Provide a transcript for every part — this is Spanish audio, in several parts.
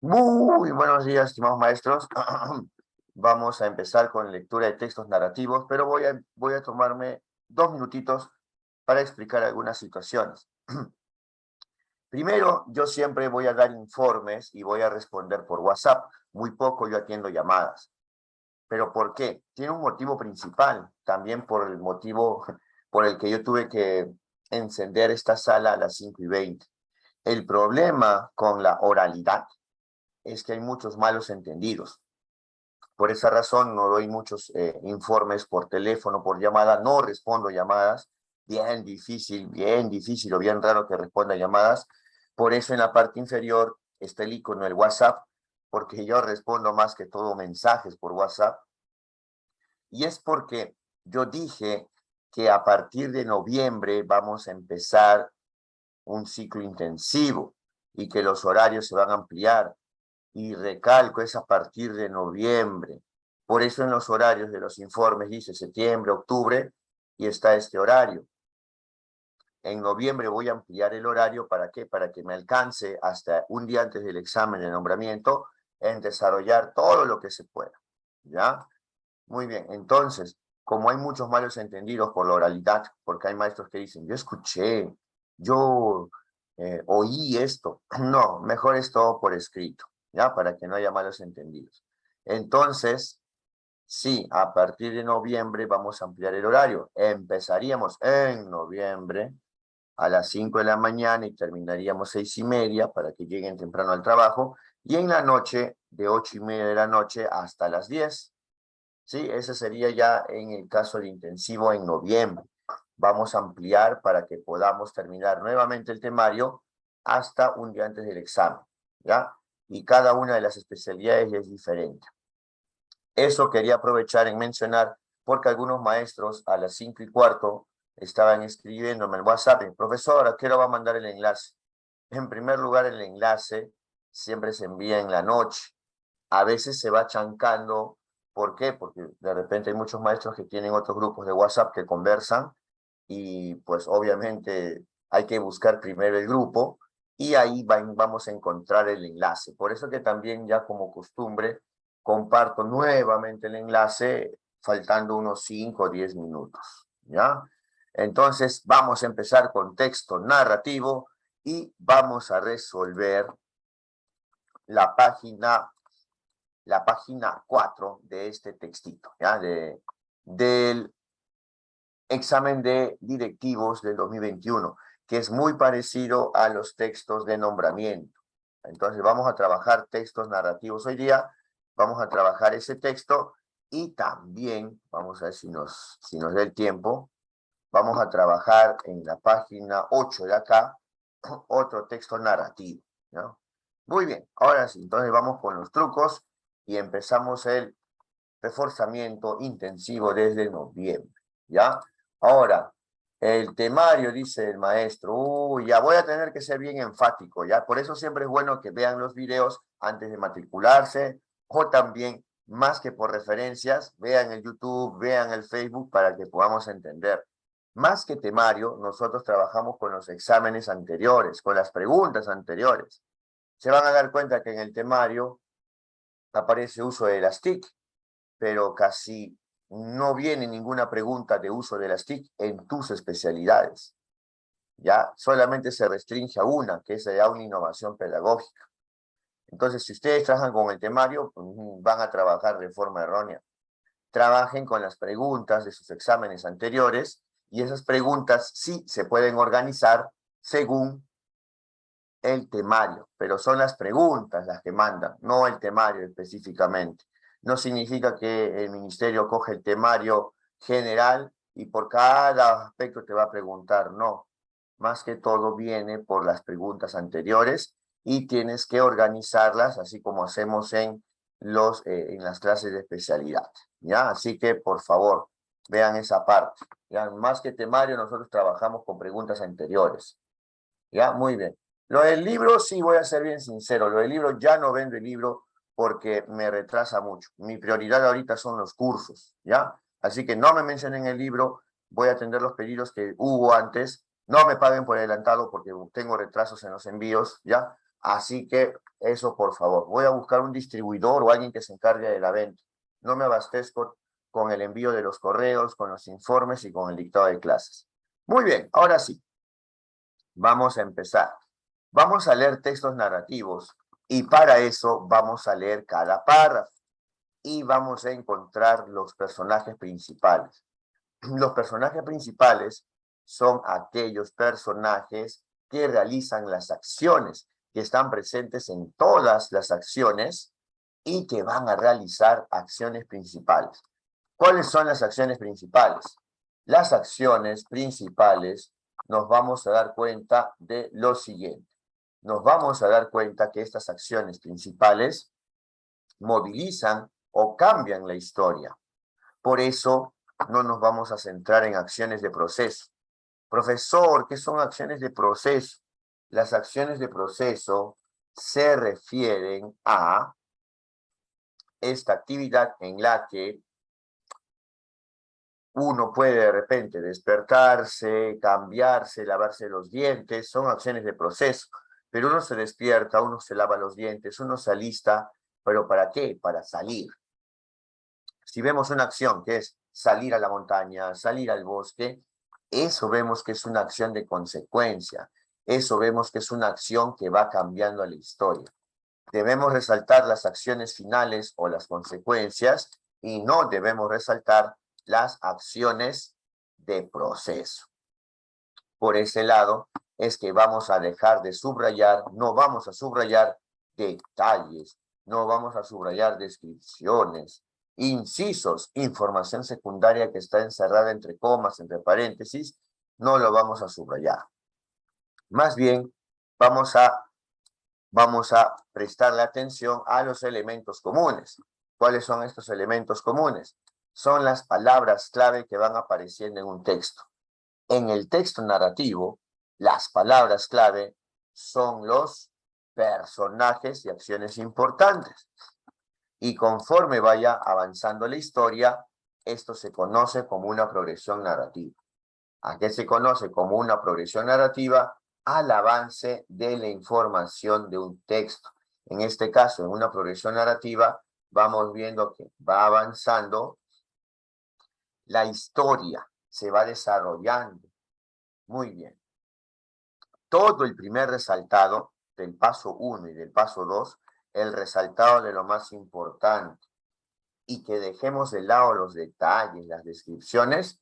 Muy buenos días, estimados maestros. Vamos a empezar con lectura de textos narrativos, pero voy a tomarme 2 minutitos para explicar algunas situaciones. Primero, yo siempre voy a dar informes y voy a responder por WhatsApp. Muy poco yo atiendo llamadas. ¿Pero por qué? Tiene un motivo principal, también por el motivo por el que yo tuve que encender esta sala a las 5:20. El problema con la oralidad es que hay muchos malos entendidos. Por esa razón no doy muchos informes por teléfono, por llamada, no respondo llamadas, bien difícil o bien raro que responda llamadas. Por eso en la parte inferior está el icono del WhatsApp, porque yo respondo más que todo mensajes por WhatsApp. Y es porque yo dije que a partir de noviembre vamos a empezar un ciclo intensivo y que los horarios se van a ampliar. Y recalco, es a partir de noviembre. Por eso en los horarios de los informes dice septiembre, octubre, y está este horario. En noviembre voy a ampliar el horario, ¿para qué? Para que me alcance hasta un día antes del examen de nombramiento en desarrollar todo lo que se pueda, ¿ya? Muy bien, entonces, como hay muchos malos entendidos por la oralidad, porque hay maestros que dicen, yo escuché, yo oí esto. No, mejor es todo por escrito, ¿ya? Para que no haya malos entendidos. Entonces, sí, a partir de noviembre vamos a ampliar el horario. Empezaríamos en noviembre a las 5 de la mañana y terminaríamos 6:30 para que lleguen temprano al trabajo. Y en la noche, de 8:30 de la noche hasta las 10. Sí, ese sería ya en el caso de intensivo en noviembre. Vamos a ampliar para que podamos terminar nuevamente el temario hasta un día antes del examen, ¿ya? Y cada una de las especialidades ya es diferente. Eso quería aprovechar en mencionar, porque algunos maestros a las 5:15 estaban escribiéndome en WhatsApp, profesor, ¿a qué hora va a mandar el enlace? En primer lugar, el enlace siempre se envía en la noche. A veces se va chancando. ¿Por qué? Porque de repente hay muchos maestros que tienen otros grupos de WhatsApp que conversan y pues obviamente hay que buscar primero el grupo y ahí vamos a encontrar el enlace. Por eso que también ya como costumbre comparto nuevamente el enlace faltando unos 5 o 10 minutos, ¿ya? Entonces vamos a empezar con texto narrativo y vamos a resolver la página la página 4 de este textito, ¿ya? Del examen de directivos del 2021, que es muy parecido a los textos de nombramiento. Entonces vamos a trabajar textos narrativos hoy día, vamos a trabajar ese texto y también, vamos a ver si nos da el tiempo, vamos a trabajar en la página 8 de acá, otro texto narrativo, ¿no? Muy bien, ahora sí, entonces vamos con los trucos y empezamos el reforzamiento intensivo desde noviembre, ¿ya? Ahora, el temario, dice el maestro, uy, ya voy a tener que ser bien enfático, ¿ya? Por eso siempre es bueno que vean los videos antes de matricularse, o también, más que por referencias, vean el YouTube, vean el Facebook para que podamos entender. Más que temario, nosotros trabajamos con los exámenes anteriores, con las preguntas anteriores. Se van a dar cuenta que en el temario aparece uso de las TIC, pero casi no viene ninguna pregunta de uso de las TIC en tus especialidades. Ya solamente se restringe a una, que es ya una innovación pedagógica. Entonces, si ustedes trabajan con el temario, van a trabajar de forma errónea. Trabajen con las preguntas de sus exámenes anteriores y esas preguntas sí se pueden organizar según el temario, pero son las preguntas las que mandan, no el temario específicamente. No significa que el ministerio coge el temario general y por cada aspecto te va a preguntar, no. Más que todo viene por las preguntas anteriores y tienes que organizarlas así como hacemos en las clases de especialidad, ¿ya? Así que, por favor, vean esa parte, ¿ya? Más que temario, nosotros trabajamos con preguntas anteriores, ¿ya? Muy bien. Lo del libro, sí, voy a ser bien sincero, lo del libro ya no vendo el libro porque me retrasa mucho. Mi prioridad ahorita son los cursos, ¿ya? Así que no me mencionen el libro, voy a atender los pedidos que hubo antes, no me paguen por adelantado porque tengo retrasos en los envíos, ¿ya? Así que eso, por favor. Voy a buscar un distribuidor o alguien que se encargue de la venta. No me abastezco con el envío de los correos, con los informes y con el dictado de clases. Muy bien, ahora sí. Vamos a empezar. Vamos a leer textos narrativos y para eso vamos a leer cada párrafo y vamos a encontrar los personajes principales. Los personajes principales son aquellos personajes que realizan las acciones, que están presentes en todas las acciones y que van a realizar acciones principales. ¿Cuáles son las acciones principales? Las acciones principales nos vamos a dar cuenta de lo siguiente. Nos vamos a dar cuenta que estas acciones principales movilizan o cambian la historia. Por eso no nos vamos a centrar en acciones de proceso. Profesor, ¿qué son acciones de proceso? Las acciones de proceso se refieren a esta actividad en la que uno puede de repente despertarse, cambiarse, lavarse los dientes, son acciones de proceso. Pero uno se despierta, uno se lava los dientes, uno se alista, ¿pero para qué? Para salir. Si vemos una acción que es salir a la montaña, salir al bosque, eso vemos que es una acción de consecuencia. Eso vemos que es una acción que va cambiando la historia. Debemos resaltar las acciones finales o las consecuencias y no debemos resaltar las acciones de proceso. Por ese lado es que vamos a dejar de subrayar, no vamos a subrayar detalles, no vamos a subrayar descripciones, incisos, información secundaria que está encerrada entre comas, entre paréntesis, no lo vamos a subrayar. Más bien, vamos a prestarle atención a los elementos comunes. ¿Cuáles son estos elementos comunes? Son las palabras clave que van apareciendo en un texto. En el texto narrativo, las palabras clave son los personajes y acciones importantes. Y conforme vaya avanzando la historia, esto se conoce como una progresión narrativa. ¿A qué se conoce como una progresión narrativa? Al avance de la información de un texto. En este caso, en una progresión narrativa, vamos viendo que va avanzando la historia, se va desarrollando. Muy bien. Todo el primer resaltado del paso 1 y del paso 2, el resaltado de lo más importante, y que dejemos de lado los detalles, las descripciones,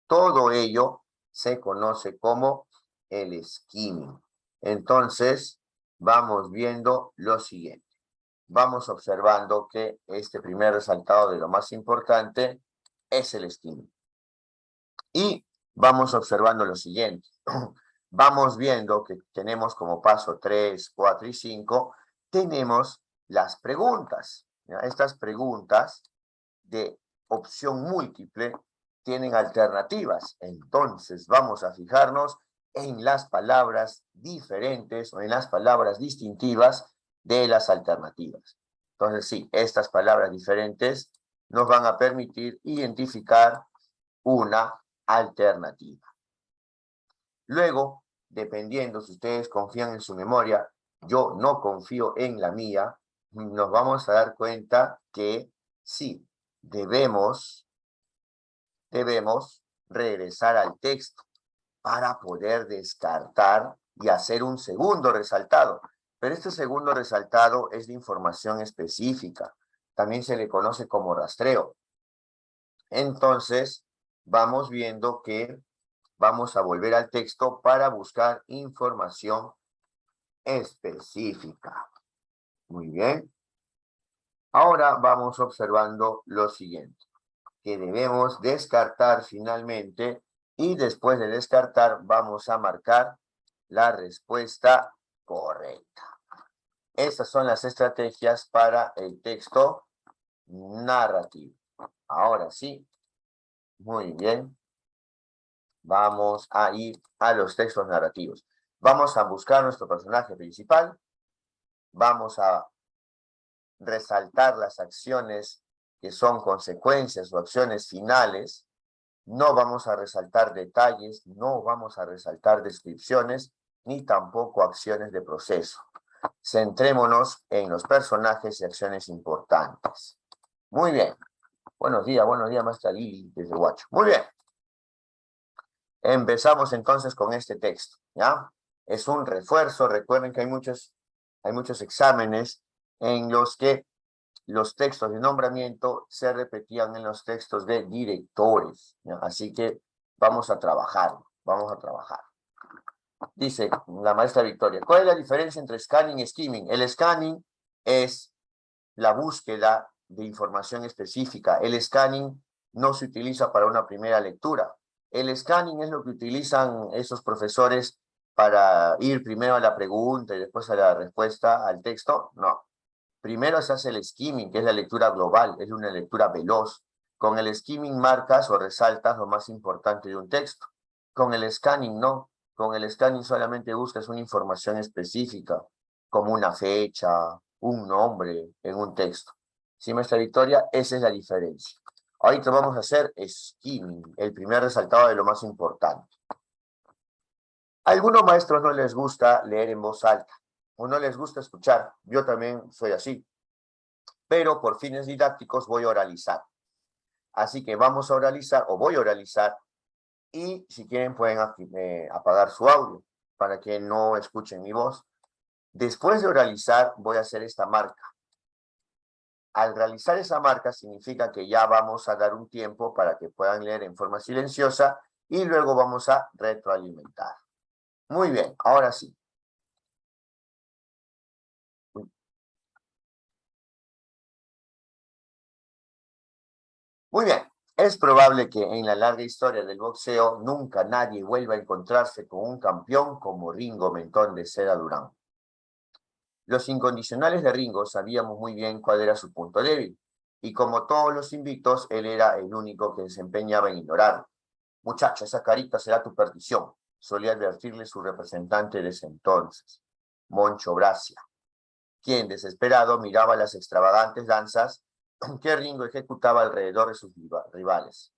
todo ello se conoce como el skimming. Entonces, vamos viendo lo siguiente. Vamos observando que este primer resaltado de lo más importante es el skimming. Y vamos observando lo siguiente. Vamos viendo que tenemos como paso 3, 4 y 5, tenemos las preguntas. ¿Ya? Estas preguntas de opción múltiple tienen alternativas. Entonces vamos a fijarnos en las palabras diferentes o en las palabras distintivas de las alternativas. Entonces sí, estas palabras diferentes nos van a permitir identificar una alternativa. Luego, dependiendo si ustedes confían en su memoria, yo no confío en la mía, nos vamos a dar cuenta que sí, debemos regresar al texto para poder descartar y hacer un segundo resaltado. Pero este segundo resaltado es de información específica. También se le conoce como rastreo. Entonces, vamos viendo que vamos a volver al texto para buscar información específica. Muy bien. Ahora vamos observando lo siguiente, que debemos descartar finalmente y después de descartar vamos a marcar la respuesta correcta. Estas son las estrategias para el texto narrativo. Ahora sí, muy bien. Vamos a ir a los textos narrativos. Vamos a buscar nuestro personaje principal. Vamos a resaltar las acciones que son consecuencias o acciones finales. No vamos a resaltar detalles, no vamos a resaltar descripciones, ni tampoco acciones de proceso. Centrémonos en los personajes y acciones importantes. Muy bien. Buenos días, maestra Lili, desde Huacho. Muy bien. Empezamos entonces con este texto, ¿ya? Es un refuerzo. Recuerden que hay muchos exámenes en los que los textos de nombramiento se repetían en los textos de directores, ¿ya? Así que vamos a trabajar. Dice la maestra Victoria, ¿cuál es la diferencia entre scanning y skimming? El scanning es la búsqueda de información específica. El scanning no se utiliza para una primera lectura. El scanning es lo que utilizan esos profesores para ir primero a la pregunta y después a la respuesta al texto. No. Primero se hace el skimming, que es la lectura global, es una lectura veloz. Con el skimming marcas o resaltas lo más importante de un texto. Con el scanning no. Con el scanning solamente buscas una información específica, como una fecha, un nombre en un texto. ¿Sí, maestra Victoria? Esa es la diferencia. Ahorita vamos a hacer skimming, el primer resaltado de lo más importante. A algunos maestros no les gusta leer en voz alta, o no les gusta escuchar. Yo también soy así. Pero por fines didácticos voy a oralizar. Así que vamos a oralizar, o voy a oralizar, y si quieren pueden apagar su audio para que no escuchen mi voz. Después de oralizar voy a hacer esta marca. Al realizar esa marca significa que ya vamos a dar un tiempo para que puedan leer en forma silenciosa y luego vamos a retroalimentar. Muy bien, ahora sí. Muy bien, es probable que en la larga historia del boxeo nunca nadie vuelva a encontrarse con un campeón como Ringo Mentón de Seda Durán. Los incondicionales de Ringo sabíamos muy bien cuál era su punto débil, y como todos los invictos, él era el único que se empeñaba en ignorarlo. Muchacho, esa carita será tu perdición, solía advertirle su representante de ese entonces, Moncho Bracia, quien desesperado miraba las extravagantes danzas que Ringo ejecutaba alrededor de sus rivales.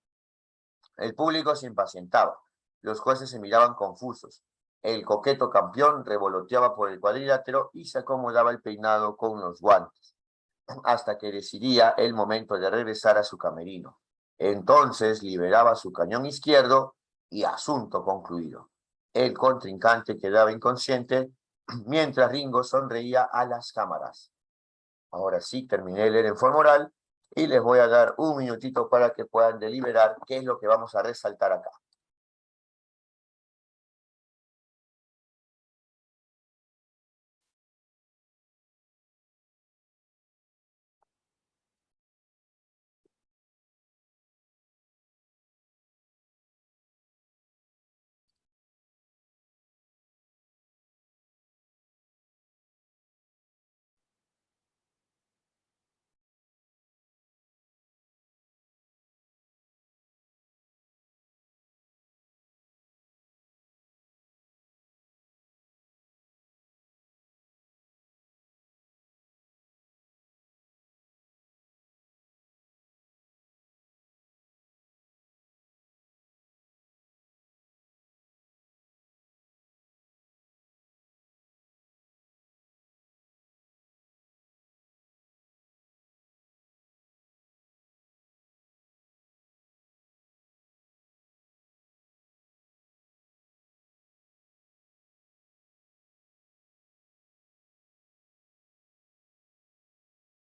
El público se impacientaba, los jueces se miraban confusos, el coqueto campeón revoloteaba por el cuadrilátero y se acomodaba el peinado con los guantes, hasta que decidía el momento de regresar a su camerino. Entonces liberaba su cañón izquierdo y asunto concluido. El contrincante quedaba inconsciente mientras Ringo sonreía a las cámaras. Ahora sí, terminé de leer en forma oral y les voy a dar un minutito para que puedan deliberar qué es lo que vamos a resaltar acá.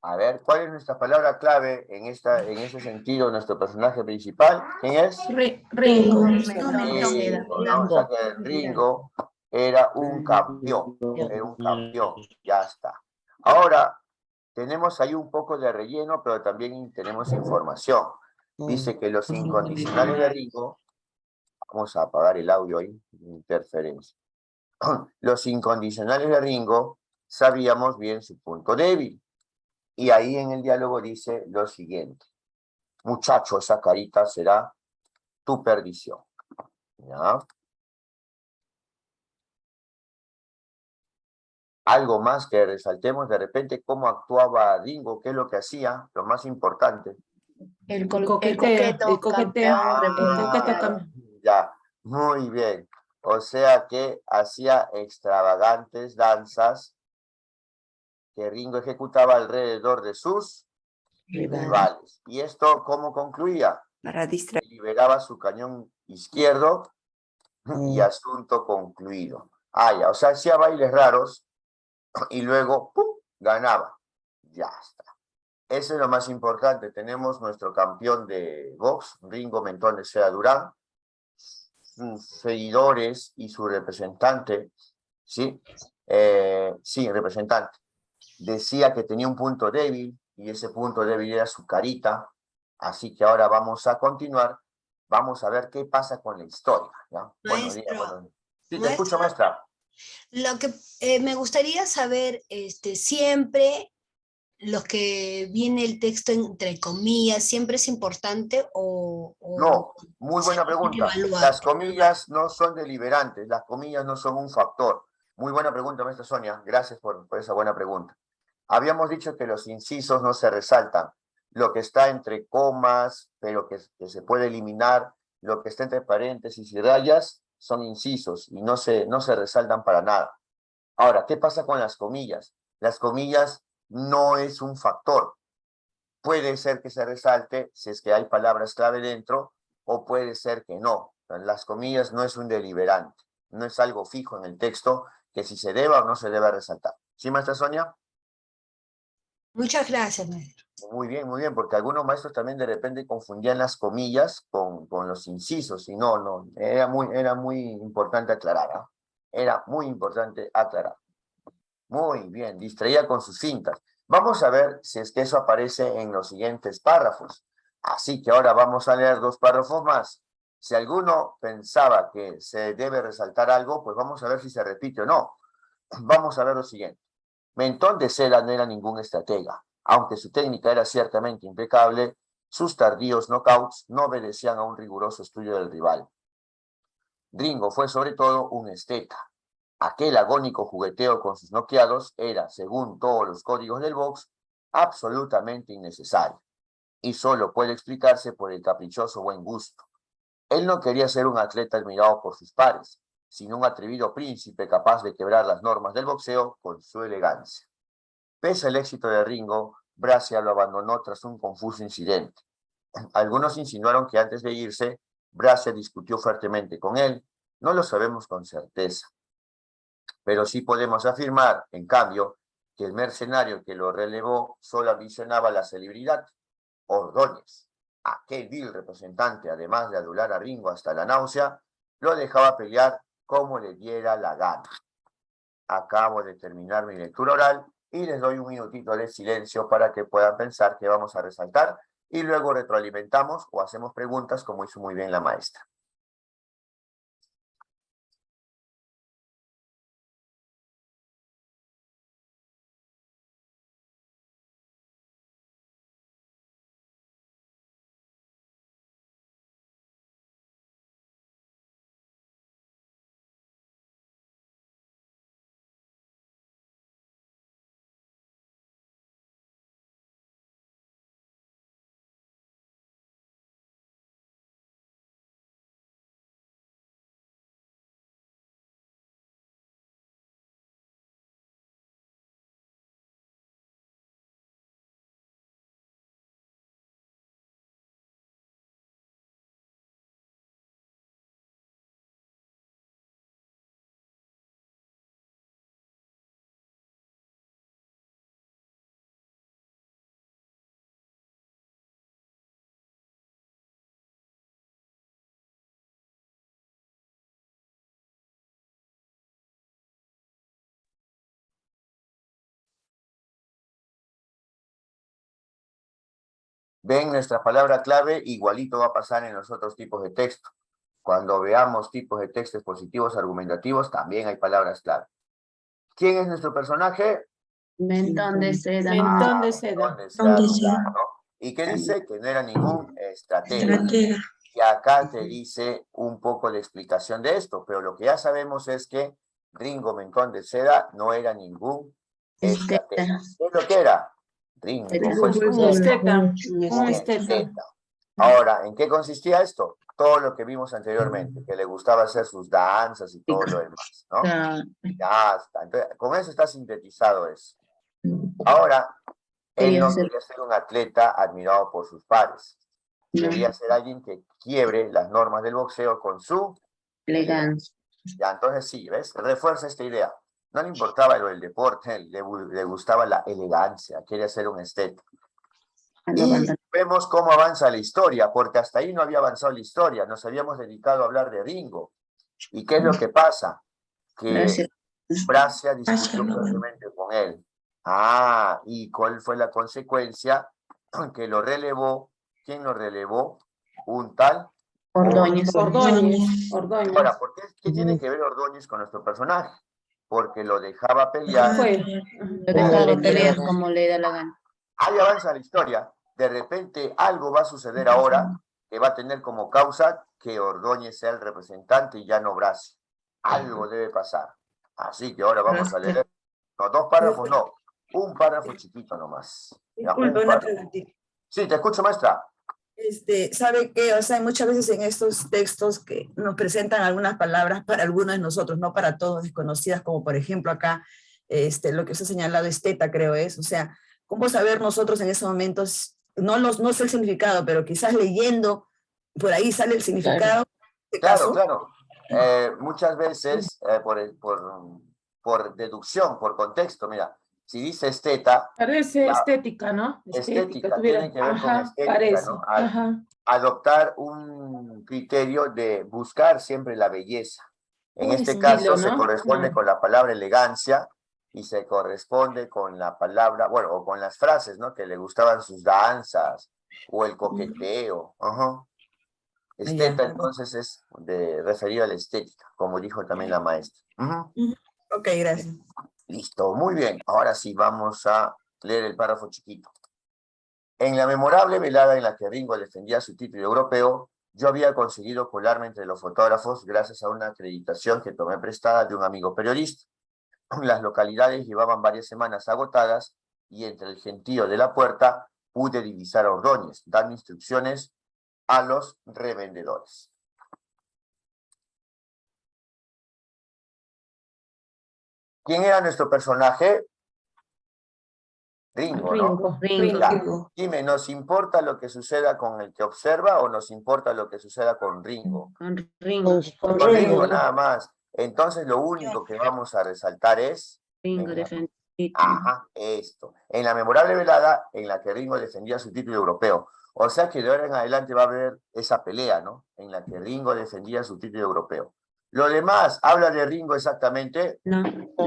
A ver, ¿cuál es nuestra palabra clave en ese sentido, nuestro personaje principal? ¿Quién es? Ringo. Ringo, ¿no? O sea que Ringo era un campeón, ya está. Ahora, tenemos ahí un poco de relleno, pero también tenemos información. Dice que los incondicionales de Ringo, vamos a apagar el audio ahí, interferencia. Los incondicionales de Ringo sabíamos bien su punto débil. Y ahí en el diálogo dice lo siguiente: muchacho, esa carita será tu perdición. ¿Ya? Algo más que resaltemos de repente, cómo actuaba Ringo, qué es lo que hacía, lo más importante. El coqueteo. Ya, muy bien. O sea que hacía extravagantes danzas que Ringo ejecutaba alrededor de sus rivales. ¿Y esto cómo concluía? Para distraer. Liberaba su cañón izquierdo y asunto concluido. Ya, o sea, hacía bailes raros y luego ¡pum!, ganaba. Ya está. Eso es lo más importante. Tenemos nuestro campeón de box, Ringo Mentón de Seda Durán, sus seguidores y su representante, ¿sí? Sí, representante. Decía que tenía un punto débil y ese punto débil era su carita. Así que ahora vamos a continuar. Vamos a ver qué pasa con la historia, ¿ya? Buenos días, buenos días. Sí, te escucho, maestra. Lo que me gustaría saber, siempre los que viene el texto entre comillas, ¿siempre es importante No, muy buena hay que pregunta. evaluar? Las comillas no son deliberantes, las comillas no son un factor. Muy buena pregunta, maestra Sonia. Gracias por esa buena pregunta. Habíamos dicho que los incisos no se resaltan. Lo que está entre comas, pero que se puede eliminar, lo que está entre paréntesis y rayas, son incisos y no se resaltan para nada. Ahora, ¿qué pasa con las comillas? Las comillas no es un factor. Puede ser que se resalte si es que hay palabras clave dentro, o puede ser que no. Las comillas no es un deliberante, no es algo fijo en el texto que si se deba o no se debe resaltar. ¿Sí, maestra Sonia? Muchas gracias, maestro. Muy bien, porque algunos maestros también de repente confundían las comillas con los incisos, y no, era muy importante aclarar, ¿eh? Era muy importante aclarar. Muy bien, distraía con sus cintas. Vamos a ver si es que eso aparece en los siguientes párrafos. Así que ahora vamos a leer 2 párrafos más. Si alguno pensaba que se debe resaltar algo, pues vamos a ver si se repite o no. Vamos a ver lo siguiente. Mentón de Seda no era ningún estratega. Aunque su técnica era ciertamente impecable, sus tardíos knockouts no obedecían a un riguroso estudio del rival. Ringo fue sobre todo un esteta. Aquel agónico jugueteo con sus noqueados era, según todos los códigos del box, absolutamente innecesario, y solo puede explicarse por el caprichoso buen gusto. Él no quería ser un atleta admirado por sus pares, sino un atrevido príncipe capaz de quebrar las normas del boxeo con su elegancia. Pese al éxito de Ringo, Bracia lo abandonó tras un confuso incidente. Algunos insinuaron que antes de irse, Bracia discutió fuertemente con él. No lo sabemos con certeza. Pero sí podemos afirmar, en cambio, que el mercenario que lo relevó solo ambicionaba la celebridad. Ordóñez, aquel vil representante, además de adular a Ringo hasta la náusea, lo dejaba pelear como le diera la gana. Acabo de terminar mi lectura oral y les doy un minutito de silencio para que puedan pensar qué vamos a resaltar y luego retroalimentamos o hacemos preguntas como hizo muy bien la maestra. Ven, nuestra palabra clave igualito va a pasar en los otros tipos de texto. Cuando veamos tipos de textos positivos argumentativos, también hay palabras clave. ¿Quién es nuestro personaje? Mentón de Seda. Mentón de Seda. Mentón de Seda Durán, ¿no? ¿Y qué dice? Que no era ningún estratega. Y acá te dice un poco la explicación de esto, pero lo que ya sabemos es que Ringo Mentón de Seda no era ningún estratega. ¿Qué es lo que era? Ringo fue Un esteta. Un esteta. esteta. Ahora, ¿en qué consistía esto? Todo lo que vimos anteriormente, que le gustaba hacer sus danzas y todo lo demás, ¿no? Ya está. Entonces, con eso está sintetizado eso. Ahora, él Quería no ser- quería ser un atleta admirado por sus pares. No, Quería ser alguien que quiebre las normas del boxeo con su elegancia. Ya, entonces sí, ¿ves? Refuerza esta idea. No le importaba lo del deporte, le gustaba la elegancia, quería ser un estético. Y vemos cómo avanza la historia, porque hasta ahí no había avanzado la historia, nos habíamos dedicado a hablar de Ringo. ¿Y qué es lo que pasa? Que Gracias. Bracia discutió fuertemente con él. Ah, ¿y cuál fue la consecuencia? Que lo relevó. ¿Quién lo relevó? Un tal Ordóñez. Ordóñez. Ahora, Ordóñez. ¿qué tiene que ver Ordóñez con nuestro personaje? Porque lo dejaba pelear. Fue. Lo dejaba pelear como le da la gana. Ahí avanza la historia. De repente algo va a suceder ahora que va a tener como causa que Ordóñez sea el representante y ya no Brasil. Algo debe pasar. Así que ahora vamos a leer. No, 2 párrafos, no. Un párrafo chiquito nomás. Ya, Disculpe, un una párrafo. preguntita. Sí, te escucho, maestra. ¿Sabe qué? O sea, muchas veces en estos textos que nos presentan algunas palabras para algunos de nosotros, no para todos, desconocidas, como por ejemplo acá, lo que usted ha señalado, esteta, creo es. O sea, ¿cómo saber nosotros en esos momentos, no sé el significado, pero quizás leyendo, por ahí sale el significado? En este Claro, caso, claro. Muchas veces por deducción, por contexto, mira, si dice esteta, Parece la estética, ¿no? estética Tuviera. tiene que ver con Ajá, estética, parece. ¿no? Ajá. Adoptar un criterio de buscar siempre la belleza. En Un este estilo, caso se ¿no? corresponde con la palabra elegancia y se corresponde con la palabra, bueno, o con las frases, ¿no? Que le gustaban sus danzas o el coqueteo. Ajá. Esteta, ya. entonces, es referido a la estética, como dijo también la maestra. Ujú. Ok, gracias. Listo, muy bien. Ahora sí vamos a leer el párrafo chiquito. En la memorable velada en la que Ringo defendía su título europeo, yo había conseguido colarme entre los fotógrafos gracias a una acreditación que tomé prestada de un amigo periodista. Las localidades llevaban varias semanas agotadas y entre el gentío de la puerta pude divisar a Ordóñez, dando instrucciones a los revendedores. ¿Quién era nuestro personaje? Ringo, ¿no? Ringo. Ya. Dime, ¿nos importa lo que suceda con el que observa o nos importa lo que suceda con Ringo? Con Ringo. Con Ringo nada más. Entonces lo único que vamos a resaltar es... Ringo defendió. Ajá, esto. En la memorable velada en la que Ringo defendía su título europeo. O sea que de ahora en adelante va a haber esa pelea, ¿no? En la que Ringo defendía su título europeo. Lo demás, ¿habla de Ringo exactamente? No.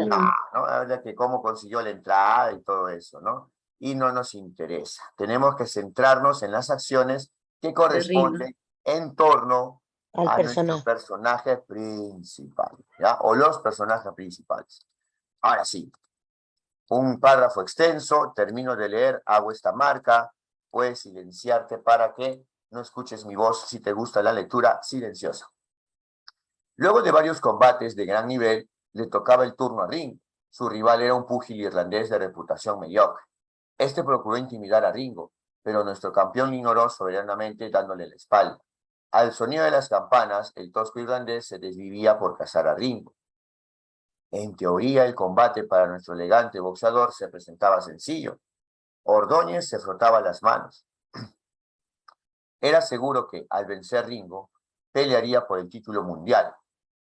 No, habla de cómo consiguió la entrada y todo eso, ¿no? Y no nos interesa. Tenemos que centrarnos en las acciones que corresponden en torno a nuestro personaje principal, ¿ya? O los personajes principales. Ahora sí, un párrafo extenso, termino de leer, hago esta marca, puedes silenciarte para que no escuches mi voz si te gusta la lectura silenciosa. Luego de varios combates de gran nivel, le tocaba el turno a Ringo. Su rival era un púgil irlandés de reputación mediocre. Este procuró intimidar a Ringo, pero nuestro campeón lo ignoró soberanamente dándole la espalda. Al sonido de las campanas, el tosco irlandés se desvivía por cazar a Ringo. En teoría, el combate para nuestro elegante boxeador se presentaba sencillo. Ordóñez se frotaba las manos. Era seguro que, al vencer Ringo, pelearía por el título mundial.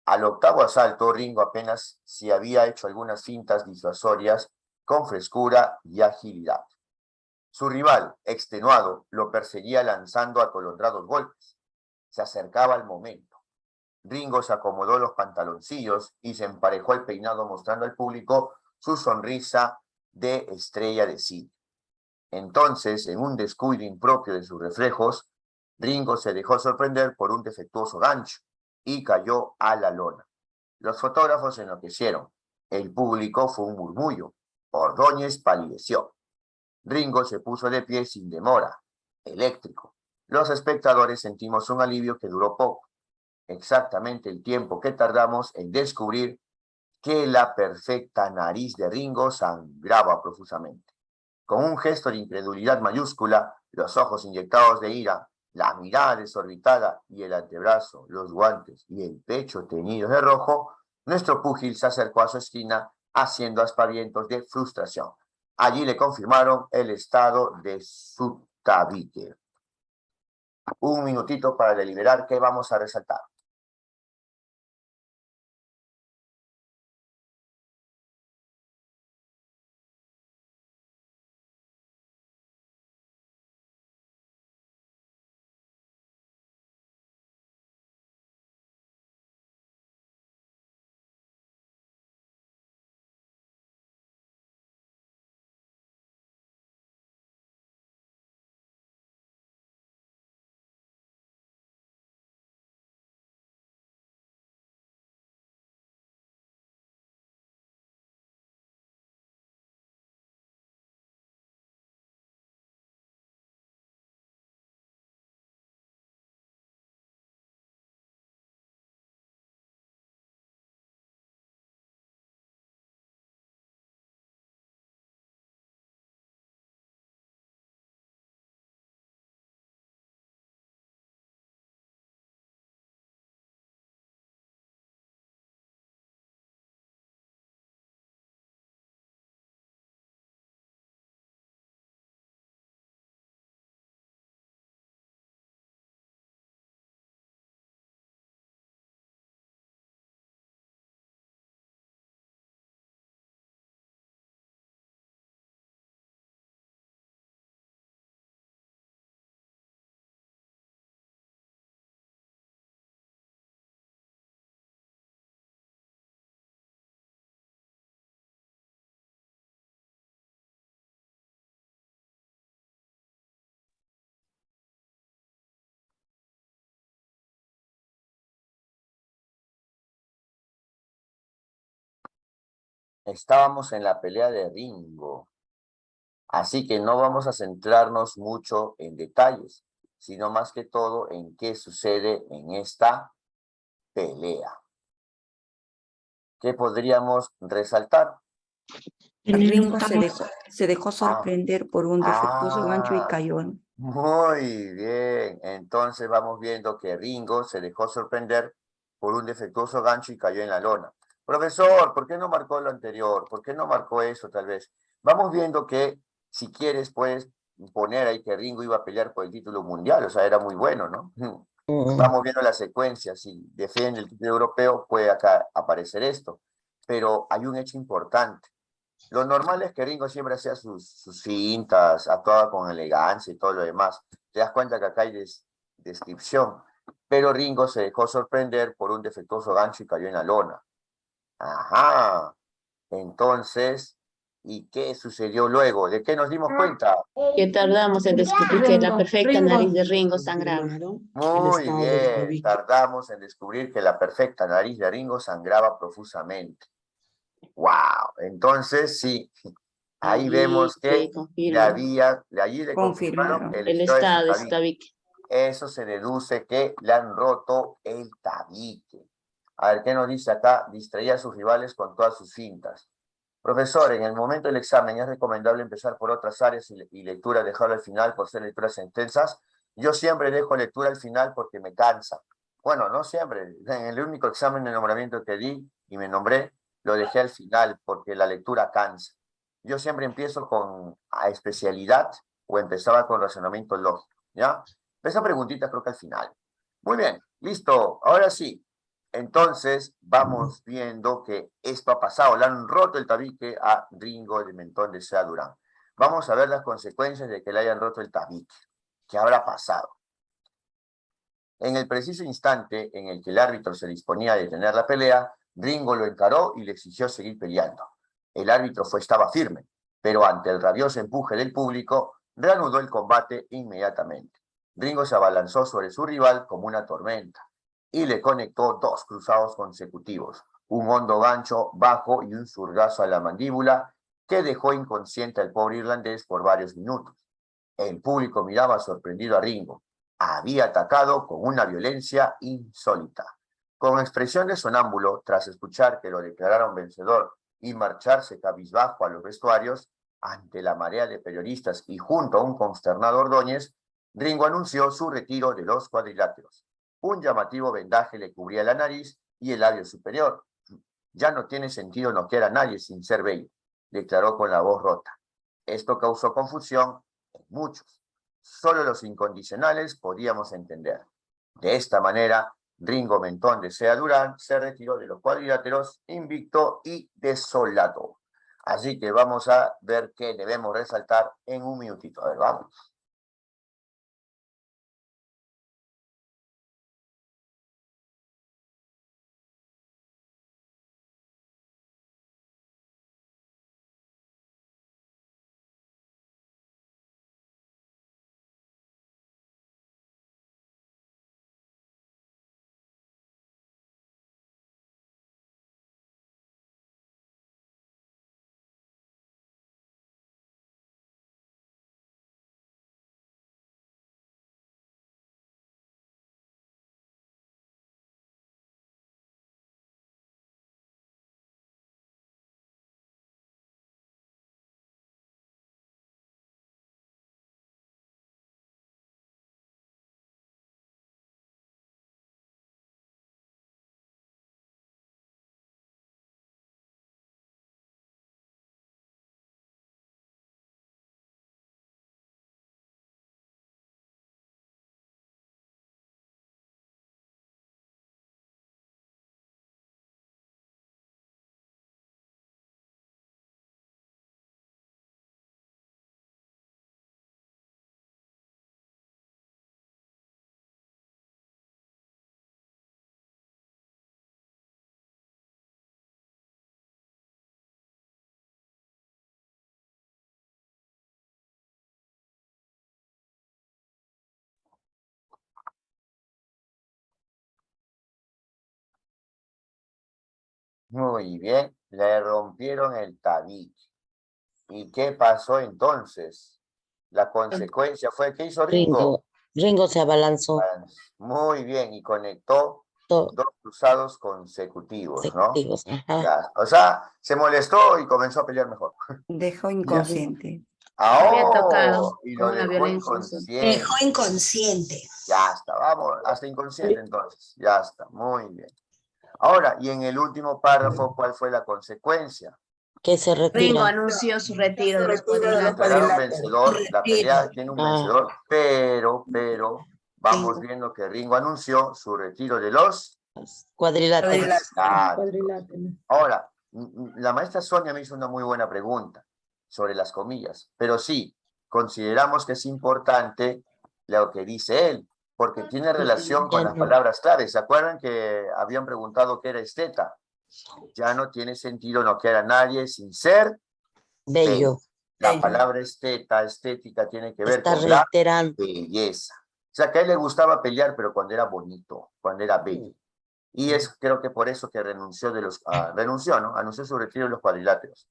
Al octavo asalto, Ringo apenas si había hecho algunas fintas disuasorias con frescura y agilidad. Su rival, extenuado, lo perseguía lanzando atolondrados golpes. Se acercaba el momento. Ringo se acomodó los pantaloncillos y se emparejó el peinado mostrando al público su sonrisa de estrella de cine. Entonces, en un descuido impropio de sus reflejos, Ringo se dejó sorprender por un defectuoso gancho y cayó a la lona. Los fotógrafos enloquecieron. El público fue un murmullo. Ordóñez palideció. Ringo se puso de pie sin demora, eléctrico. Los espectadores sentimos un alivio que duró poco. Exactamente el tiempo que tardamos en descubrir que la perfecta nariz de Ringo sangraba profusamente. Con un gesto de incredulidad mayúscula, los ojos inyectados de ira, la mirada desorbitada y el antebrazo, los guantes y el pecho teñidos de rojo, nuestro púgil se acercó a su esquina haciendo aspavientos de frustración. Allí le confirmaron el estado de su tabique. Un minutito para deliberar qué vamos a resaltar. Estábamos en la pelea de Ringo. Así que no vamos a centrarnos mucho en detalles, sino más que todo en qué sucede en esta pelea. ¿Qué podríamos resaltar? Ringo se dejó sorprender por un defectuoso gancho y cayó. Muy bien, entonces vamos viendo que Ringo se dejó sorprender por un defectuoso gancho y cayó en la lona. Profesor, ¿por qué no marcó lo anterior? ¿Por qué no marcó eso tal vez? Vamos viendo que si quieres puedes poner ahí que Ringo iba a pelear por el título mundial, o sea, era muy bueno, ¿no? Vamos viendo la secuencia, si defiende el título europeo puede acá aparecer esto, pero hay un hecho importante. Lo normal es que Ringo siempre hacía sus fintas, actuaba con elegancia y todo lo demás. Te das cuenta que acá hay descripción. Pero Ringo se dejó sorprender por un defectuoso gancho y cayó en la lona. Ajá. Entonces, ¿y qué sucedió luego? ¿De qué nos dimos cuenta? Que tardamos en descubrir que la perfecta nariz de Ringo sangraba. Muy bien. Tardamos en descubrir que la perfecta nariz de Ringo sangraba profusamente. ¡Wow! Entonces, sí. Ahí vemos que allí le confirmaron el estado de su tabique. Eso se deduce que le han roto el tabique. A ver, ¿qué nos dice acá? Distraía a sus rivales con todas sus fintas. Profesor, en el momento del examen, ¿es recomendable empezar por otras áreas y lectura dejarlo al final por ser lecturas intensas? Yo siempre dejo lectura al final porque me cansa. Bueno, no siempre. En el único examen de nombramiento que di y me nombré, lo dejé al final porque la lectura cansa. Yo siempre empiezo con especialidad o empezaba con razonamiento lógico, ¿ya? Esa preguntita creo que al final. Muy bien, listo. Ahora sí. Entonces vamos viendo que esto ha pasado. Le han roto el tabique a Ringo de Mentón de Sea Durán. Vamos a ver las consecuencias de que le hayan roto el tabique. ¿Qué habrá pasado? En el preciso instante en el que el árbitro se disponía a detener la pelea, Ringo lo encaró y le exigió seguir peleando. El árbitro estaba firme, pero ante el rabioso empuje del público, reanudó el combate inmediatamente. Ringo se abalanzó sobre su rival como una tormenta y le conectó 2 cruzados consecutivos, un hondo gancho bajo y un zurdazo a la mandíbula que dejó inconsciente al pobre irlandés por varios minutos. El público miraba sorprendido a Ringo. Había atacado con una violencia insólita. Con expresión de sonámbulo, tras escuchar que lo declararon vencedor y marcharse cabizbajo a los vestuarios, ante la marea de periodistas y junto a un consternado Ordóñez, Ringo anunció su retiro de los cuadriláteros. Un llamativo vendaje le cubría la nariz y el labio superior. Ya no tiene sentido noquear a nadie sin ser bello, declaró con la voz rota. Esto causó confusión en muchos. Solo los incondicionales podíamos entender. De esta manera, Ringo Mentón de Sea Durán se retiró de los cuadriláteros invicto y desolado. Así que vamos a ver qué debemos resaltar en un minutito. A ver, vamos. Muy bien, le rompieron el tabique. ¿Y qué pasó entonces? La consecuencia fue, ¿qué hizo Ringo? Ringo se abalanzó. Muy bien, y conectó Todo dos cruzados consecutivos, ¿no? consecutivos. Ajá. Ya, o sea, se molestó y comenzó a pelear mejor. Dejó inconsciente. Había ¡Oh! tocado Y con lo una dejó violencia. inconsciente. Dejó inconsciente. Ya está, vamos, hasta inconsciente entonces. Ya está, muy bien. Ahora, y en el último párrafo, ¿cuál fue la consecuencia? Que se Ringo retira. anunció su retiro de los Retiro de los cuadriláteros. Declararon cuadriláteros. vencedor, la pelea tiene un vencedor, pero, vamos Ringo. viendo que Ringo anunció su retiro de los Cuadriláteros. cuadriláteros. Ahora, la maestra Sonia me hizo una muy buena pregunta sobre las comillas, pero sí, consideramos que es importante lo que dice él, porque tiene relación con las palabras claves. ¿Se acuerdan que habían preguntado qué era esteta? Ya no tiene sentido noquear a nadie sin ser Bello. La Bello. palabra estética tiene que ver Está con la reiterando. belleza. O sea, que a él le gustaba pelear, pero cuando era bonito, cuando era bello. Y es creo que por eso que renunció renunció, ¿no? Anunció su retiro de los cuadriláteros.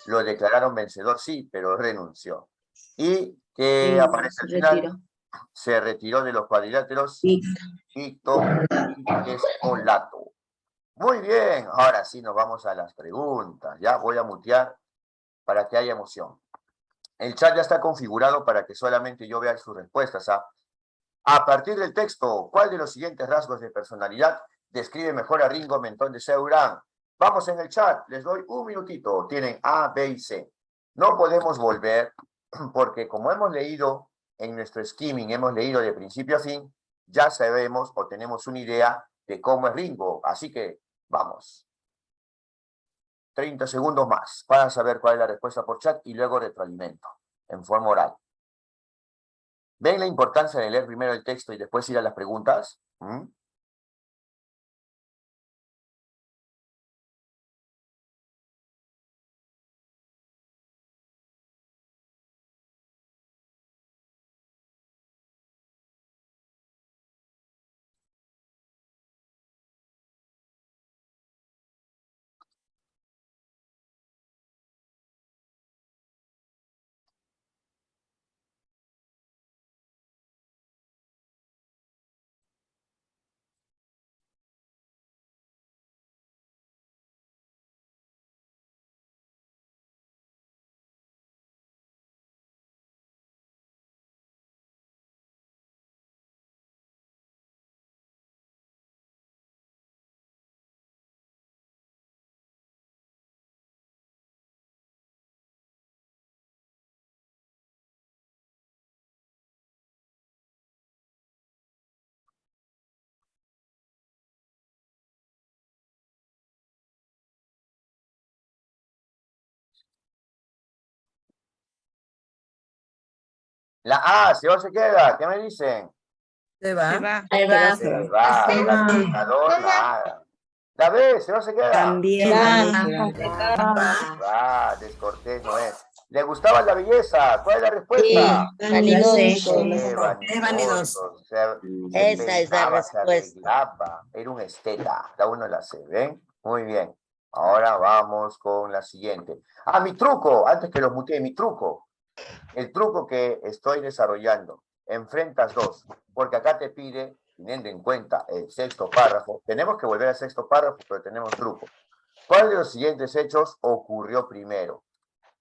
Lo declararon vencedor, sí, pero renunció. Y que aparece al final, se retiró de los cuadriláteros, Victo y Desolato. Muy bien, ahora sí nos vamos a las preguntas. Ya voy a mutear para que haya emoción. El chat ya está configurado para que solamente yo vea sus respuestas. A partir del texto, ¿cuál de los siguientes rasgos de personalidad describe mejor a Ringo Mentón de Seurán? Vamos en el chat, les doy un minutito. Tienen A, B y C. No podemos volver porque como hemos leído en nuestro skimming, hemos leído de principio a fin, ya sabemos o tenemos una idea de cómo es Ringo. Así que vamos. 30 segundos más para saber cuál es la respuesta por chat y luego retroalimento en forma oral. ¿Ven la importancia de leer primero el texto y después ir a las preguntas? La A, ¿se va o se queda? ¿Qué me dicen? Se va. Se va. Se va. Se va. Se La va. espectador, nada. La B, ¿se va o se queda? También, va. también se va. Va, descortés no es. ¿Le gustaba la belleza? ¿Cuál es la Sí, respuesta? vanidoso. Es vanidoso. Se Esa es la peinaba, se respuesta. arreglaba. Era un esteta. La uno la C, ¿ven? Muy bien. Ahora vamos con la siguiente. Ah, mi truco, antes que los mutee, mi truco. El truco que estoy desarrollando. Enfrentas dos, porque acá te pide, teniendo en cuenta el sexto párrafo, tenemos que volver al sexto párrafo, pero tenemos truco. ¿Cuál de los siguientes hechos ocurrió primero?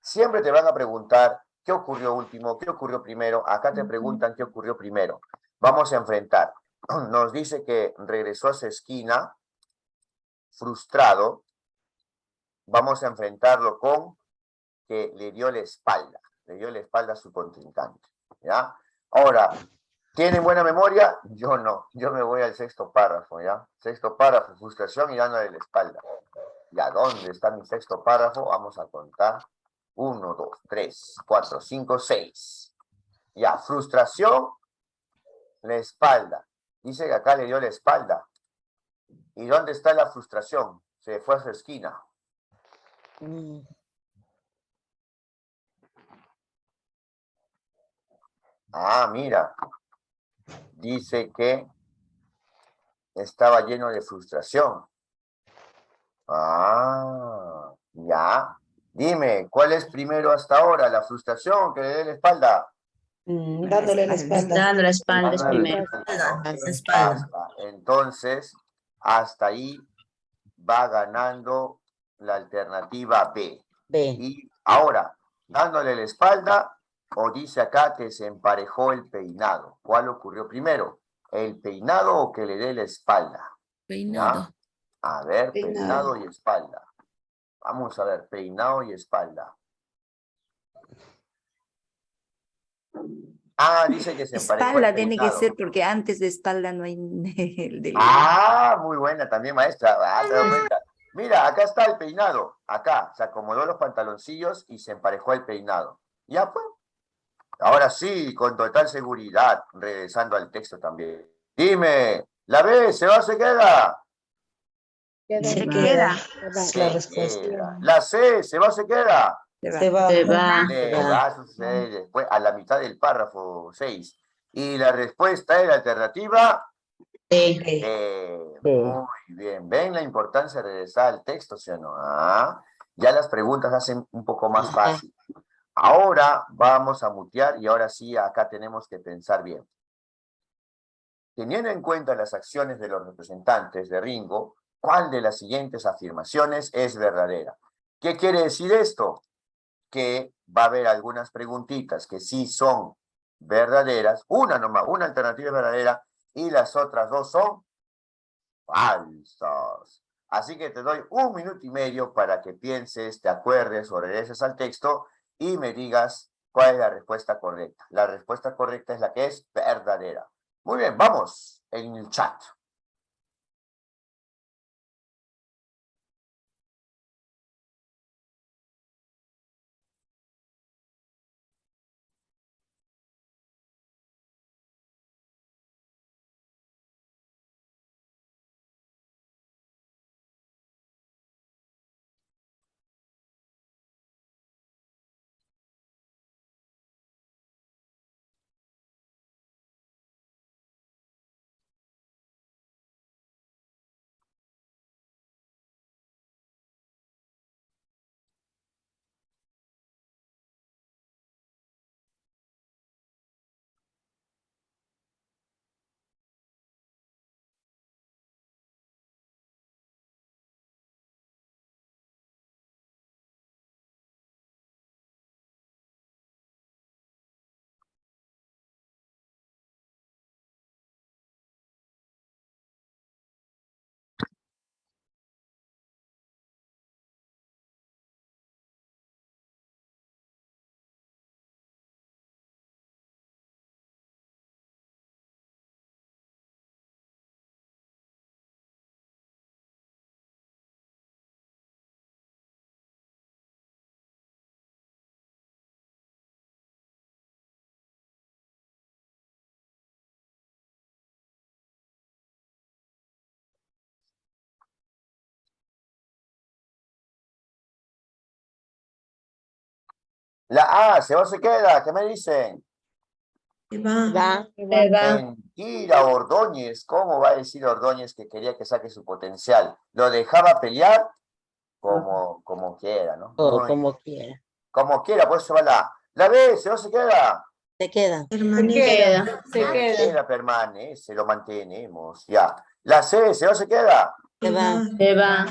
Siempre te van a preguntar qué ocurrió último, qué ocurrió primero. Acá te preguntan qué ocurrió primero. Vamos a enfrentar. Nos dice que regresó a su esquina frustrado. Vamos a enfrentarlo con que le dio la espalda. Le dio la espalda a su contrincante. ¿Ya? Ahora, ¿tienen buena memoria? Yo no. Yo me voy al sexto párrafo, ¿ya? Sexto párrafo, frustración y dándole la espalda. ¿Ya dónde está mi sexto párrafo? Vamos a contar. 1, 2, 3, 4, 5, 6. Ya, frustración, la espalda. Dice que acá le dio la espalda. ¿Y dónde está la frustración? Se fue a su esquina. Ah, mira. Dice que estaba lleno de frustración. Ah, ya. Dime, ¿cuál es primero hasta ahora? ¿La frustración que le dé la espalda? Dándole la espalda. Dando la espalda es Dándole la primero. espalda, ¿no? La espalda. Basta. Entonces, hasta ahí va ganando la alternativa B. B. Y ahora, dándole la espalda, o dice acá que se emparejó el peinado. ¿Cuál ocurrió primero? ¿El peinado o que le dé la espalda? Peinado. ¿Ya? A ver, Peinado. peinado y espalda. Vamos a ver, peinado y espalda. Ah, dice que se emparejó el Espalda tiene que peinado. ser porque antes de espalda no hay el del... Ah, muy buena también, maestra. Ah, te das cuenta. Mira, acá está el peinado. Acá se acomodó los pantaloncillos y se emparejó el peinado. Ya pues. Ahora sí, con total seguridad, regresando al texto también. Dime, ¿la B se va o se queda? Se Va. queda. La Se respuesta. queda. ¿La C se va o se queda? Se va. Se va. Se va. Le va a suceder después, a la mitad del párrafo 6. Y la respuesta es la alternativa. B. Muy bien. ¿Ven la importancia de regresar al texto, sí o no? Ah, ya las preguntas hacen un poco más fácil. Ahora vamos a mutear y ahora sí, acá tenemos que pensar bien. Teniendo en cuenta las acciones de los representantes de Ringo, ¿cuál de las siguientes afirmaciones es verdadera? ¿Qué quiere decir esto? Que va a haber algunas preguntitas que sí son verdaderas, una nomás, una alternativa es verdadera y las otras dos son falsas. Así que te doy 1 minuto y medio para que pienses, te acuerdes o regreses al texto y me digas cuál es la respuesta correcta. La respuesta correcta es la que es verdadera. Muy bien, vamos en el chat. La A, ¿se va o se queda? ¿Qué me dicen? Va. Mentira, Ordóñez. ¿Cómo va a decir Ordóñez que quería que saque su potencial? Lo dejaba pelear como quiera, ¿no? O Muy como quiera. como quiera, pues se va la A. La B, ¿se va o se queda? Se queda. Queda. Queda, permanece, lo mantenemos, ya. La C, ¿se va o se queda? Se va.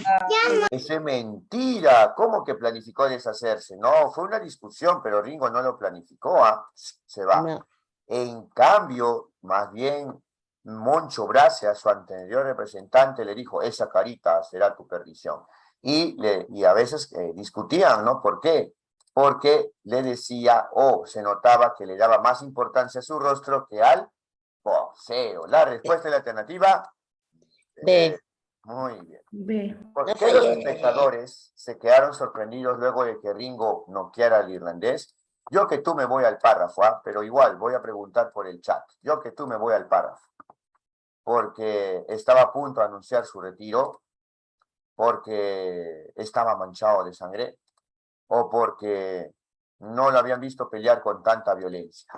Eso es mentira. ¿Cómo que planificó deshacerse? No, fue una discusión, pero Ringo no lo planificó, ¿ah? Se va. No. En cambio, más bien, Moncho Bracia, su anterior representante, le dijo, esa carita será tu perdición. Y a veces discutían, ¿no? ¿Por qué? Porque le decía, o se notaba que le daba más importancia a su rostro que al boxeo. La respuesta y la alternativa, B. muy bien. B. ¿Por No qué los fallé. espectadores se quedaron sorprendidos luego de que Ringo noqueara al irlandés? Yo que tú me voy al párrafo, pero igual voy a preguntar por el chat. Yo que tú me voy al párrafo. Porque estaba a punto de anunciar su retiro, porque estaba manchado de sangre, o porque no lo habían visto pelear con tanta violencia.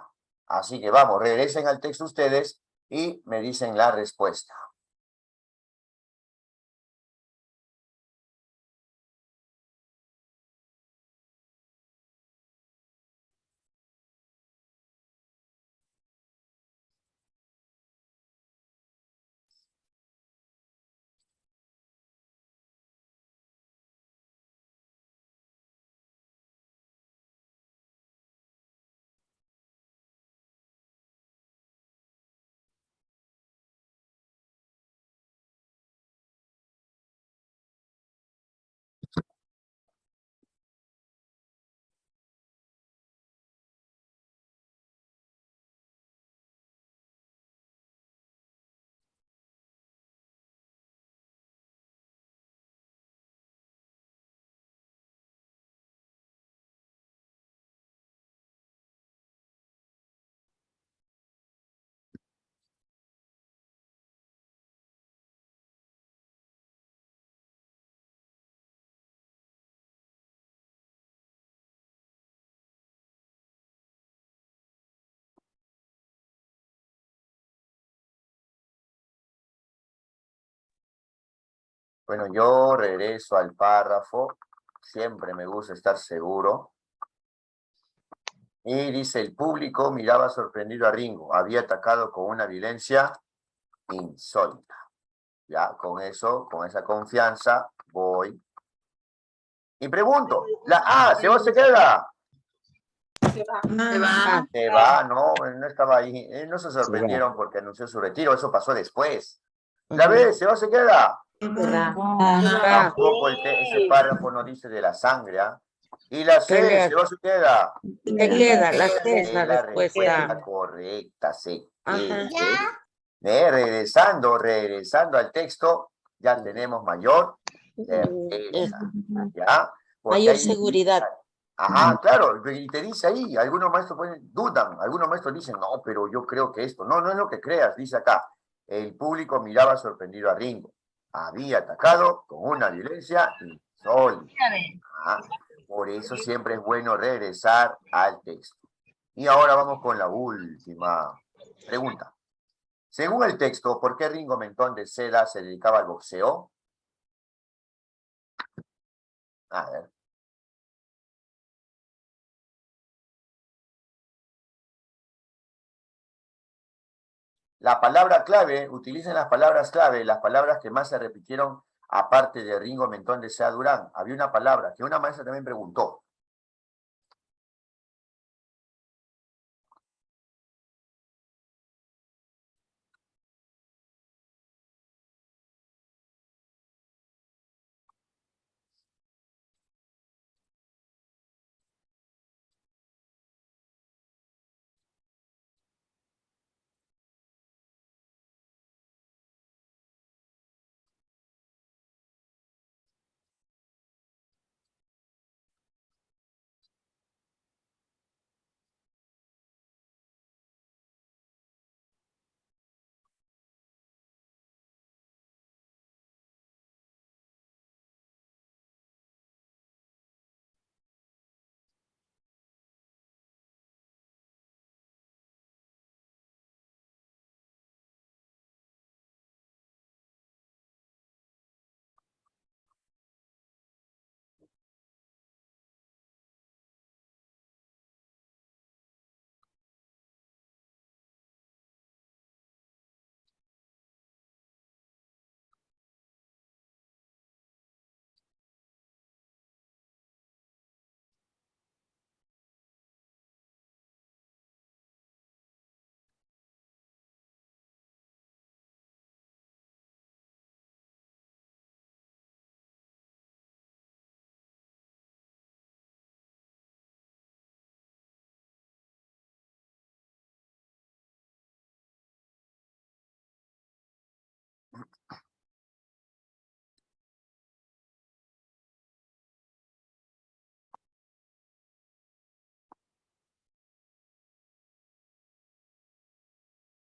Así que vamos, regresen al texto ustedes y me dicen la respuesta. Bueno, yo regreso al párrafo. Siempre me gusta estar seguro. Y dice, el público miraba sorprendido a Ringo. Había atacado con una violencia insólita. Ya, con eso, con esa confianza, voy. Y pregunto, la A, ¿se va o se queda? Se va, no estaba ahí. No se sorprendieron porque anunció su retiro, eso pasó después. La B, ¿se va o se queda? Tampoco ese párrafo no dice de la sangre, ¿ah? Y la C, ¿se va o se queda? Se queda, la C es la La respuesta respuesta. correcta, sí. Ajá. Regresando al texto, ya tenemos mayor certeza, ¿ya? Porque Mayor hay- seguridad. Ajá, claro, y te dice ahí, algunos maestros dudan, algunos maestros dicen, no, pero yo creo que esto, no es lo que creas, dice acá, el público miraba sorprendido a Ringo, había atacado con una violencia insólita. Ajá. Por eso siempre es bueno regresar al texto. Y ahora vamos con la última pregunta. Según el texto, ¿por qué Ringo Mentón de Seda se dedicaba al boxeo? A ver. La palabra clave, utilicen las palabras clave, las palabras que más se repitieron aparte de Ringo Mentón de Sea Durán. Había una palabra que una maestra también preguntó.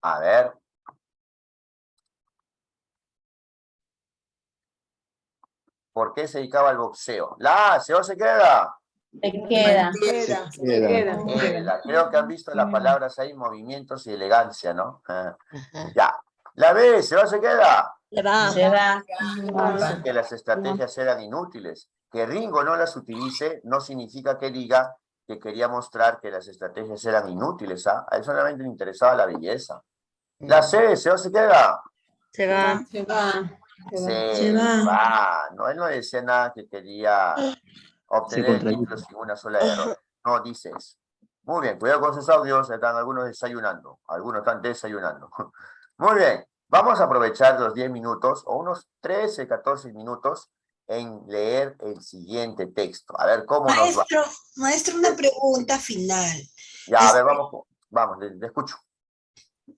A ver. ¿Por qué se dedicaba al boxeo? La A, ¿se queda? Se queda. Creo que han visto las palabras ahí, movimientos y elegancia, ¿no? Ajá. Ya. La B, ¿se queda? Se va. Se va. Dice que las estrategias eran inútiles. Que Ringo no las utilice no significa que diga que quería mostrar que las estrategias eran inútiles. ¿Ah? A él solamente le interesaba la belleza. La C, ¿se queda? Se va. Se va. No, él no decía nada que quería obtener el título sin una sola error. No dice eso. Muy bien, cuidado con sus audios, están algunos desayunando. Algunos están desayunando. Muy bien, vamos a aprovechar los 10 minutos o unos 13, 14 minutos en leer el siguiente texto. A ver cómo nos va. Maestro, una pregunta final. Ya, a ver, vamos, le escucho.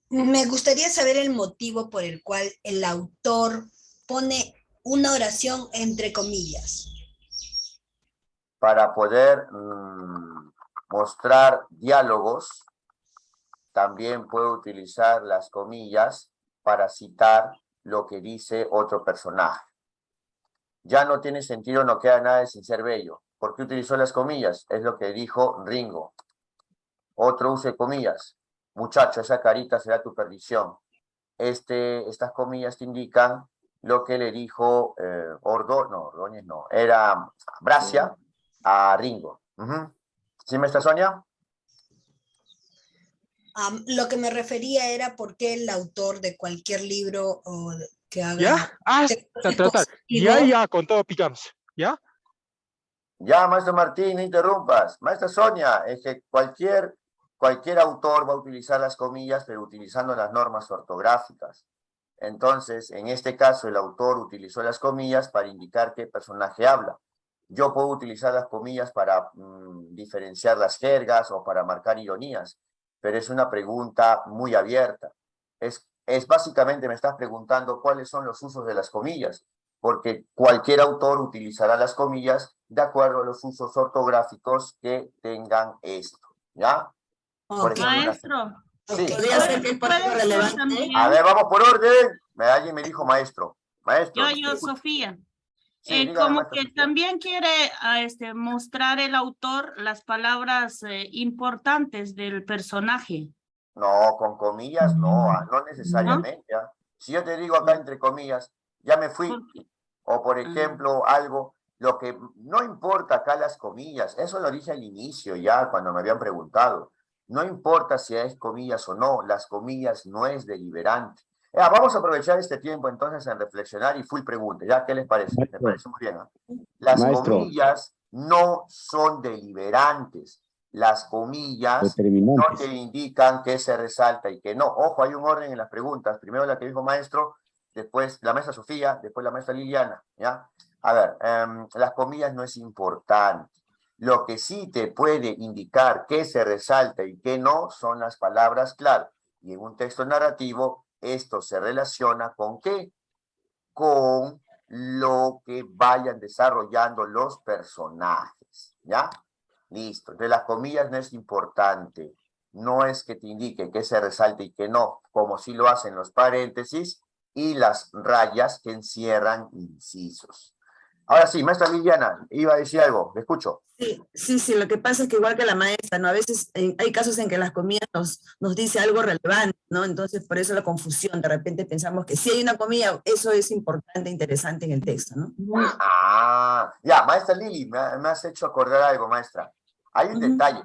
Me gustaría saber el motivo por el cual el autor pone una oración entre comillas. Para poder mostrar diálogos, también puedo utilizar las comillas para citar lo que dice otro personaje. Ya no tiene sentido, no queda nada de sin ser bello. ¿Por qué utilizó las comillas? Es lo que dijo Ringo. Otro use comillas. Muchacho, esa carita será tu perdición. Estas comillas te indican lo que le dijo Ordóñez no, era Bracia a Ringo. ¿Sí me está, Sonia? Lo que me refería era por qué el autor de cualquier libro que haga... Ya, con todo picamos, ¿ya? Ya, maestro Martín, no interrumpas. Maestra Sonia, es que cualquier autor va a utilizar las comillas, pero utilizando las normas ortográficas. Entonces, en este caso, el autor utilizó las comillas para indicar qué personaje habla. Yo puedo utilizar las comillas para diferenciar las jergas o para marcar ironías, pero es una pregunta muy abierta. Es básicamente me estás preguntando cuáles son los usos de las comillas, porque cualquier autor utilizará las comillas de acuerdo a los usos ortográficos que tengan esto, ¿ya? Por ejemplo, maestro, sí. Podría ser que es por algo relevante. A ver, vamos por orden. Alguien me dijo maestro. Maestro. Yo, Sofía. Sí, como dígame, que Sofía. también quiere mostrar el autor las palabras importantes del personaje. No, con comillas no, no necesariamente. ¿Ah? Si yo te digo acá entre comillas, ya me fui. O por ejemplo, algo, lo que no importa acá las comillas, eso lo dije al inicio ya cuando me habían preguntado. No importa si es comillas o no, las comillas no es deliberante. Vamos a aprovechar este tiempo entonces en reflexionar y full pregunta. ¿Ya qué les parece? Me parece muy bien. ¿Eh? Las comillas no son deliberantes. Las comillas no te indican qué se resalta y qué no. Ojo, hay un orden en las preguntas. Primero la que dijo maestro, después la maestra Sofía, después la maestra Liliana. ¿Ya? A ver, las comillas no es importante. Lo que sí te puede indicar qué se resalta y qué no son las palabras clave. Y en un texto narrativo, esto se relaciona con qué? Con lo que vayan desarrollando los personajes. ¿Ya? Listo. Entonces las comillas no es importante. No es que te indique qué se resalta y qué no, como sí lo hacen los paréntesis y las rayas que encierran incisos. Ahora sí, maestra Liliana, iba a decir algo, le escucho. Sí, lo que pasa es que igual que la maestra, ¿no? A veces hay casos en que las comillas nos dice algo relevante, ¿no? Entonces, por eso la confusión, de repente pensamos que si hay una comilla, eso es importante, interesante en el texto, ¿no? Ya, maestra Lili, me has hecho acordar algo, maestra. Hay un detalle.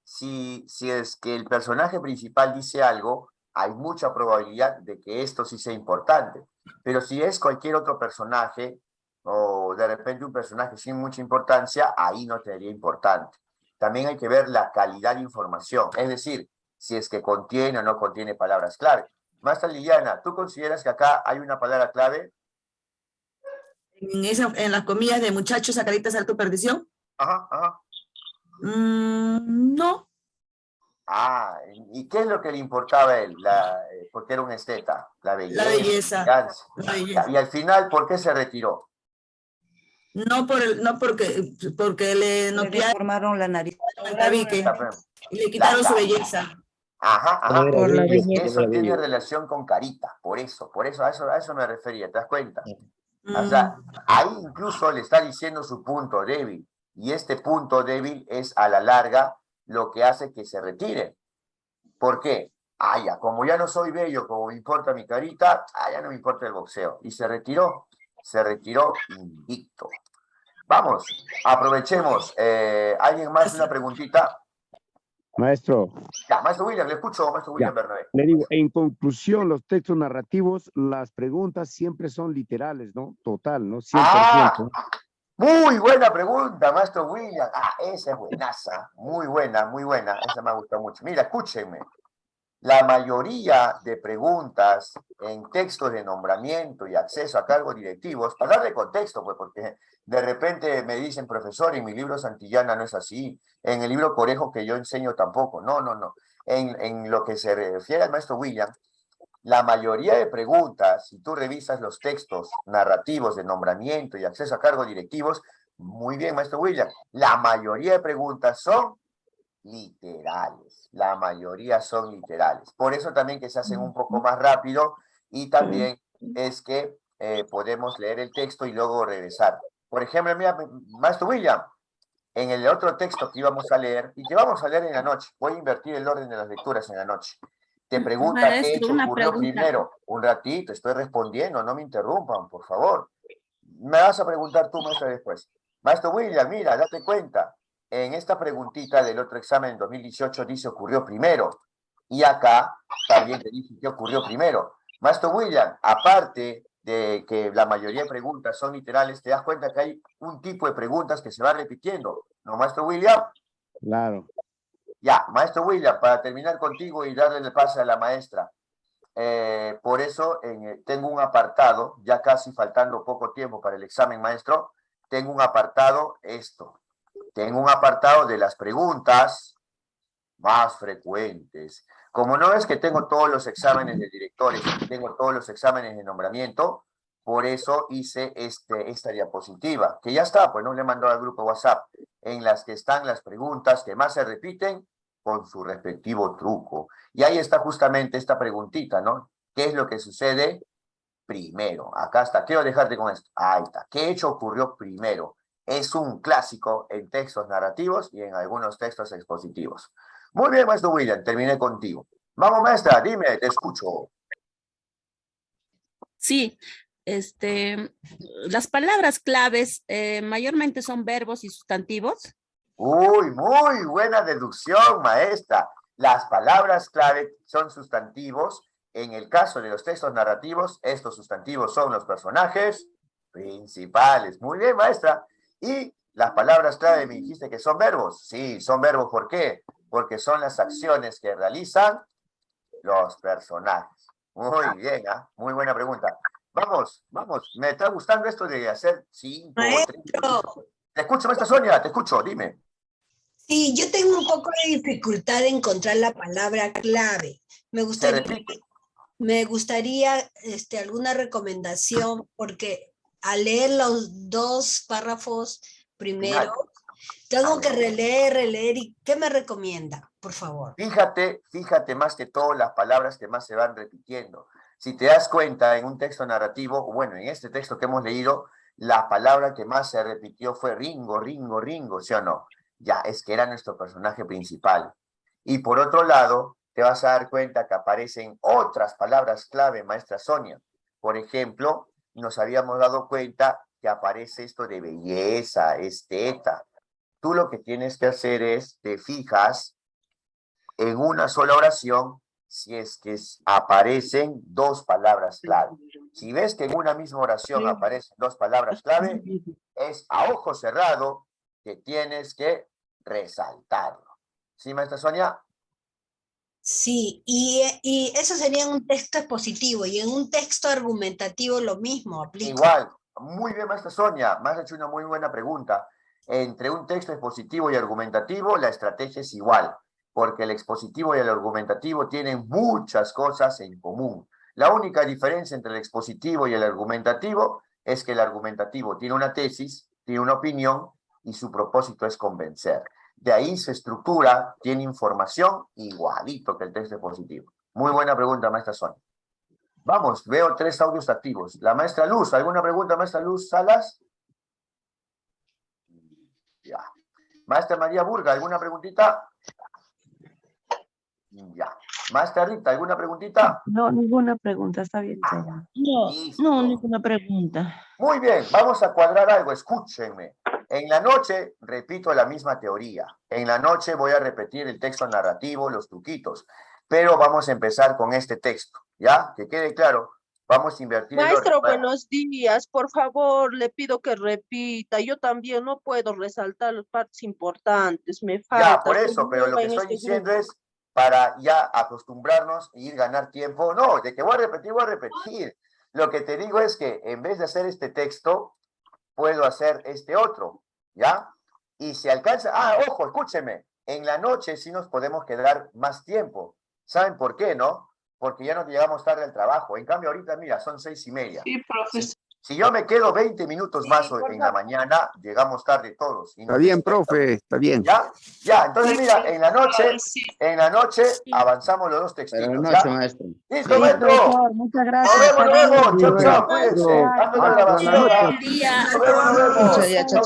Si es que el personaje principal dice algo, hay mucha probabilidad de que esto sí sea importante. Pero si es cualquier otro personaje, o de repente un personaje sin mucha importancia, ahí no sería importante. También hay que ver la calidad de información, es decir, si es que contiene o no contiene palabras clave. Maestra Liliana, ¿tú consideras que acá hay una palabra clave? En las comillas de muchachos, esa carita será tu perdición. Ajá. No. ¿Y qué es lo que le importaba a él? Porque era un esteta, la belleza. La belleza. Y al final, ¿por qué se retiró? No porque le deformaron la nariz. y le quitaron su belleza. Ajá, ajá. Por la Y viñeta. eso tiene relación con carita, por eso, a eso me refería, ¿te das cuenta? O sea, ahí incluso le está diciendo su punto débil, y este punto débil es a la larga lo que hace que se retire. ¿Por qué? Ah, ya, como ya no soy bello, como me importa mi carita, ya no me importa el boxeo. Y se retiró invicto. Vamos, aprovechemos. ¿Alguien más una preguntita? Maestro, Ya, maestro William, le escucho, maestro William Bernabé. le digo, en conclusión, los textos narrativos, las preguntas siempre son literales, ¿no? Total, ¿no? 100%. Muy buena pregunta, maestro William. Esa es buenaza. Muy buena, muy buena. Esa me ha gustado mucho. Mira, escúchenme. La mayoría de preguntas en textos de nombramiento y acceso a cargos directivos, para darle contexto, pues, porque de repente me dicen, profesor, en mi libro Santillana no es así, en el libro Conejo que yo enseño tampoco. No. En lo que se refiere al maestro William, la mayoría de preguntas, si tú revisas los textos narrativos de nombramiento y acceso a cargos directivos, muy bien, maestro William, la mayoría de preguntas son literales. La mayoría son literales. Por eso también que se hacen un poco más rápido y también es que podemos leer el texto y luego regresar. Por ejemplo, mira, maestro William, en el otro texto que íbamos a leer y que vamos a leer en la noche, voy a invertir el orden de las lecturas en la noche. Te pregunta qué hecho ocurrió primero. Un ratito, estoy respondiendo, no me interrumpan, por favor. Me vas a preguntar tú, maestro, después. Maestro William, mira, date cuenta. En esta preguntita del otro examen en 2018 dice ocurrió primero. Y acá también te dice que ocurrió primero. Maestro William, aparte de que la mayoría de preguntas son literales, te das cuenta que hay un tipo de preguntas que se va repitiendo. ¿No, maestro William? Claro. Ya, maestro William, para terminar contigo y darle el pase a la maestra. Por eso tengo un apartado, ya casi faltando poco tiempo para el examen, maestro, tengo un apartado, tengo un apartado de las preguntas más frecuentes. Como no es que tengo todos los exámenes de directores, tengo todos los exámenes de nombramiento, por eso hice esta diapositiva, que ya está, pues no le he mandado al grupo WhatsApp, en las que están las preguntas que más se repiten con su respectivo truco. Y ahí está justamente esta preguntita, ¿no? ¿Qué es lo que sucede primero? Acá está, quiero dejarte con esto. Ahí está, ¿qué hecho ocurrió primero? Es un clásico en textos narrativos y en algunos textos expositivos. Muy bien, maestro William, terminé contigo. Vamos, maestra, dime, te escucho. Sí, las palabras claves mayormente son verbos y sustantivos. Uy, muy buena deducción, maestra. Las palabras clave son sustantivos. En el caso de los textos narrativos, estos sustantivos son los personajes principales. Muy bien, maestra. Y las palabras clave me dijiste que son verbos. Sí, son verbos. ¿Por qué? Porque son las acciones que realizan los personajes. Muy bien, muy buena pregunta. Vamos. Me está gustando esto de hacer 5 o 3. Te escucho, maestra Sonia, te escucho, dime. Sí, yo tengo un poco de dificultad de encontrar la palabra clave. Me gustaría alguna recomendación, porque al leer los 2 párrafos primero, tengo que releer, ¿y qué me recomienda, por favor? Fíjate más que todo las palabras que más se van repitiendo. Si te das cuenta, en un texto narrativo, bueno, en este texto que hemos leído, la palabra que más se repitió fue Ringo, ¿sí o no? Ya, es que era nuestro personaje principal. Y por otro lado, te vas a dar cuenta que aparecen otras palabras clave, maestra Sonia. Por ejemplo, nos habíamos dado cuenta que aparece esto de belleza, esteta. Tú lo que tienes que hacer es, te fijas en una sola oración, si es que aparecen 2 palabras clave. Si ves que en una misma oración aparecen 2 palabras clave, es a ojo cerrado que tienes que resaltarlo. ¿Sí, maestra Sonia? Sí, y eso sería en un texto expositivo, y en un texto argumentativo lo mismo aplica. Igual, muy bien, maestra Sonia, me has hecho una muy buena pregunta. Entre un texto expositivo y argumentativo, la estrategia es igual, porque el expositivo y el argumentativo tienen muchas cosas en común. La única diferencia entre el expositivo y el argumentativo es que el argumentativo tiene una tesis, tiene una opinión, y su propósito es convencer. De ahí se estructura, tiene información igualito que el texto expositivo. Muy buena pregunta, maestra Sonia. Vamos, veo 3 audios activos. La maestra Luz, ¿alguna pregunta, maestra Luz Salas? Ya. Maestra María Burga, ¿alguna preguntita? Ya. Maestra Rita, ¿alguna preguntita? No, ninguna pregunta, está bien. No, ninguna pregunta. Muy bien, vamos a cuadrar algo, escúchenme. En la noche repito la misma teoría. En la noche voy a repetir el texto narrativo, los truquitos. Pero vamos a empezar con este texto, ¿ya? Que quede claro, vamos a invertir... Maestro, buenos días. Por favor, le pido que repita. Yo también no puedo resaltar las partes importantes. Me falta. Ya, por eso, pero lo que estoy diciendo es para ya acostumbrarnos e ir ganar tiempo. No, de que voy a repetir, voy a repetir. Lo que te digo es que en vez de hacer este texto, puedo hacer este otro, ¿ya? Y si alcanza... Ah, ojo, escúcheme. En la noche sí nos podemos quedar más tiempo. ¿Saben por qué, no? Porque ya nos llegamos tarde al trabajo. En cambio, ahorita, mira, son 6:30. Sí, profesor. Si yo me quedo 20 minutos más en la mañana, llegamos tarde todos. Está bien, profe, está bien. ¿Ya? Ya, entonces mira, en la noche avanzamos los 2 textitos. Buenas noches, maestro. ¡Listo, maestro! Muchas gracias. Nos vemos luego. Chao, chao, cuídense. Dando la grabación. Día. Nos vemos. Muchas gracias.